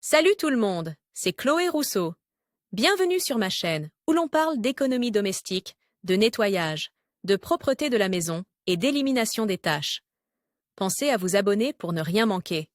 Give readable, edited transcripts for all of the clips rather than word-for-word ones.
Salut tout le monde, c'est Chloé Rousseau. Bienvenue sur ma chaîne où l'on parle d'économie domestique, de nettoyage, de propreté de la maison et d'élimination des tâches. Pensez à vous abonner pour ne rien manquer.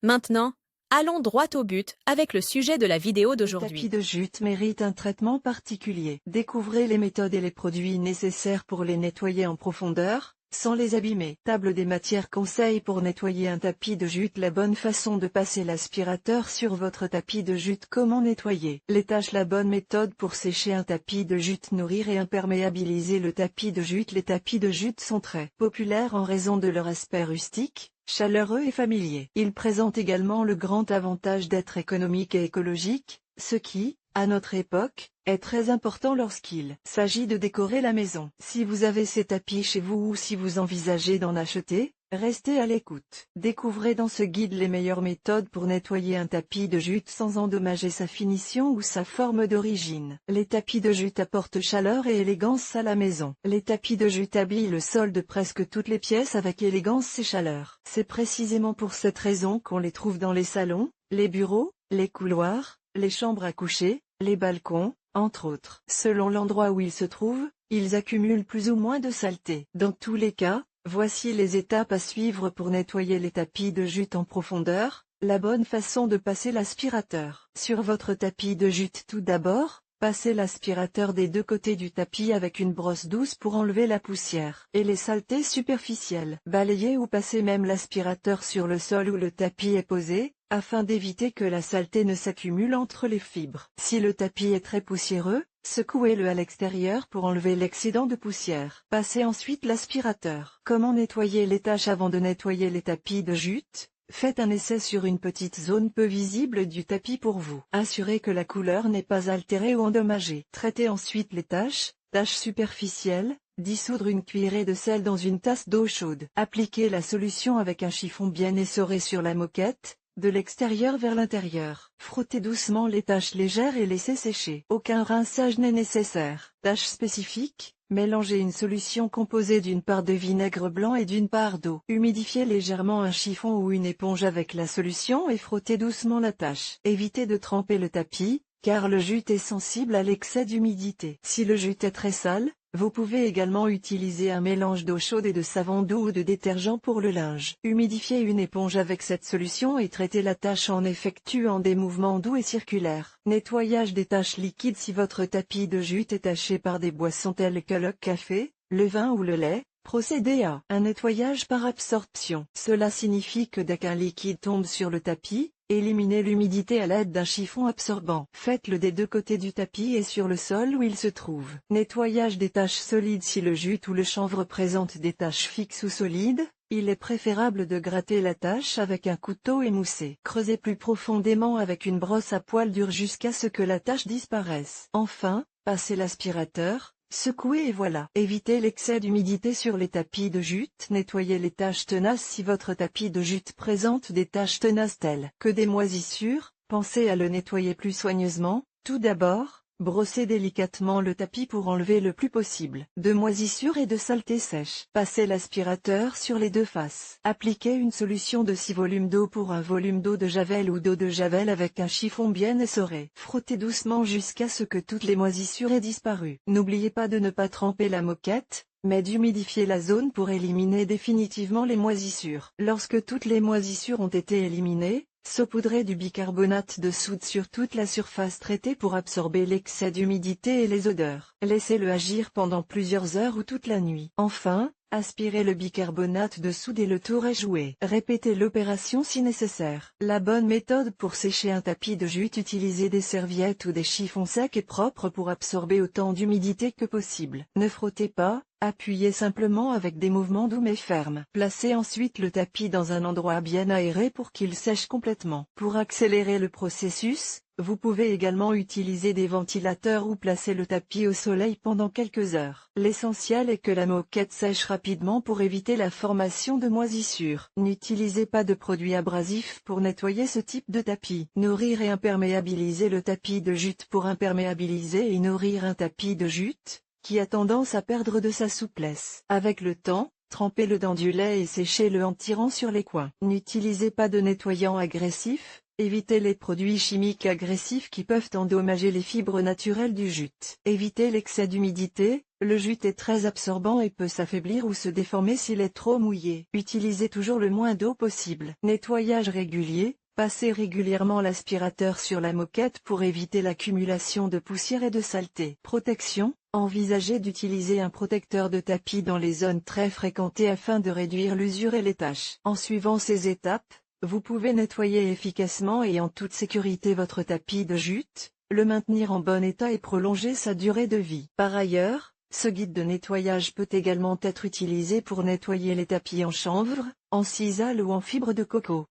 Maintenant, allons droit au but avec le sujet de la vidéo Les tapis d'aujourd'hui. de jute méritent un traitement particulier. Découvrez les méthodes et les produits nécessaires pour les nettoyer en profondeur, sans les abîmer. Table des matières conseils pour nettoyer un tapis de jute. La bonne façon de passer l'aspirateur sur votre tapis de jute. Comment nettoyer les tâches. La bonne méthode pour sécher un tapis de jute. Nourrir et imperméabiliser le tapis de jute. Les tapis de jute sont très populaires en raison de leur aspect rustique, chaleureux et familier. Ils présentent également le grand avantage d'être économiques et écologiques, ce qui, à notre époque, est très important lorsqu'il s'agit de décorer la maison. Si vous avez ces tapis chez vous ou si vous envisagez d'en acheter, restez à l'écoute. Découvrez dans ce guide les meilleures méthodes pour nettoyer un tapis de jute sans endommager sa finition ou sa forme d'origine. Les tapis de jute apportent chaleur et élégance à la maison. Les tapis de jute habillent le sol de presque toutes les pièces avec élégance et chaleur. C'est précisément pour cette raison qu'on les trouve dans les salons, les bureaux, les couloirs, les chambres à coucher, les balcons, entre autres. Selon l'endroit où ils se trouvent, ils accumulent plus ou moins de saleté. Dans tous les cas, voici les étapes à suivre pour nettoyer les tapis de jute en profondeur. La bonne façon de passer l'aspirateur. Sur votre tapis de jute. Tout d'abord, passez l'aspirateur des deux côtés du tapis avec une brosse douce pour enlever la poussière et les saletés superficielles. Balayez ou passez même l'aspirateur sur le sol où le tapis est posé, afin d'éviter que la saleté ne s'accumule entre les fibres. Si le tapis est très poussiéreux, secouez-le à l'extérieur pour enlever l'excédent de poussière. Passez ensuite l'aspirateur. Comment nettoyer les tâches. Avant de nettoyer les tapis de jute, faites un essai sur une petite zone peu visible du tapis pour vous assurer que la couleur n'est pas altérée ou endommagée. Traitez ensuite les taches superficielles. Dissoudre une cuillerée de sel dans une tasse d'eau chaude. Appliquez la solution avec un chiffon bien essoré sur la moquette, de l'extérieur vers l'intérieur. Frottez doucement les taches légères et laissez sécher. Aucun rinçage n'est nécessaire. Tâches spécifiques, mélangez une solution composée d'une part de vinaigre blanc et d'une part d'eau. Humidifiez légèrement un chiffon ou une éponge avec la solution et frottez doucement la tâche. Évitez de tremper le tapis, car le jute est sensible à l'excès d'humidité. Si le jute est très sale, vous pouvez également utiliser un mélange d'eau chaude et de savon doux ou de détergent pour le linge. Humidifiez une éponge avec cette solution et traitez la tâche en effectuant des mouvements doux et circulaires. Nettoyage des taches liquides. Si votre tapis de jute est taché par des boissons telles que le café, le vin ou le lait, procédez à un nettoyage par absorption. Cela signifie que dès qu'un liquide tombe sur le tapis, éliminez l'humidité à l'aide d'un chiffon absorbant. Faites-le des deux côtés du tapis et sur le sol où il se trouve. Nettoyage des taches solides. Si le jute ou le chanvre présente des taches fixes ou solides, il est préférable de gratter la tache avec un couteau émoussé. Creusez plus profondément avec une brosse à poils durs jusqu'à ce que la tache disparaisse. Enfin, passez l'aspirateur. Secouez et voilà. Évitez l'excès d'humidité sur les tapis de jute. Nettoyez les taches tenaces. Si votre tapis de jute présente des taches tenaces telles que des moisissures, pensez à le nettoyer plus soigneusement. Tout d'abord, brossez délicatement le tapis pour enlever le plus possible de moisissures et de saleté sèche. Passez l'aspirateur sur les deux faces. Appliquez une solution de 6 volumes d'eau pour un volume d'eau de javel ou d'eau de javel avec un chiffon bien essoré. Frottez doucement jusqu'à ce que toutes les moisissures aient disparu. N'oubliez pas de ne pas tremper la moquette, mais d'humidifier la zone pour éliminer définitivement les moisissures. Lorsque toutes les moisissures ont été éliminées, saupoudrez du bicarbonate de soude sur toute la surface traitée pour absorber l'excès d'humidité et les odeurs. Laissez-le agir pendant plusieurs heures ou toute la nuit. Enfin, aspirez le bicarbonate de soude et le tour est joué. Répétez l'opération si nécessaire. La bonne méthode pour sécher un tapis de jute. Utilisez des serviettes ou des chiffons secs et propres pour absorber autant d'humidité que possible. Ne frottez pas. Appuyez simplement avec des mouvements doux mais fermes. Placez ensuite le tapis dans un endroit bien aéré pour qu'il sèche complètement. Pour accélérer le processus, vous pouvez également utiliser des ventilateurs ou placer le tapis au soleil pendant quelques heures. L'essentiel est que la moquette sèche rapidement pour éviter la formation de moisissures. N'utilisez pas de produits abrasifs pour nettoyer ce type de tapis. Nourrir et imperméabiliser le tapis de jute. Pour imperméabiliser et nourrir un tapis de jute, qui a tendance à perdre de sa souplesse avec le temps, trempez-le dans du lait et séchez-le en tirant sur les coins. N'utilisez pas de nettoyant agressif, Évitez les produits chimiques agressifs qui peuvent endommager les fibres naturelles du jute. Évitez l'excès d'humidité, le jute est très absorbant et peut s'affaiblir ou se déformer s'il est trop mouillé. Utilisez toujours le moins d'eau possible. Nettoyage régulier, passez régulièrement l'aspirateur sur la moquette pour éviter l'accumulation de poussière et de saleté. Protection, envisagez d'utiliser un protecteur de tapis dans les zones très fréquentées afin de réduire l'usure et les taches. En suivant ces étapes, vous pouvez nettoyer efficacement et en toute sécurité votre tapis de jute, le maintenir en bon état et prolonger sa durée de vie. Par ailleurs, ce guide de nettoyage peut également être utilisé pour nettoyer les tapis en chanvre, en sisal ou en fibre de coco.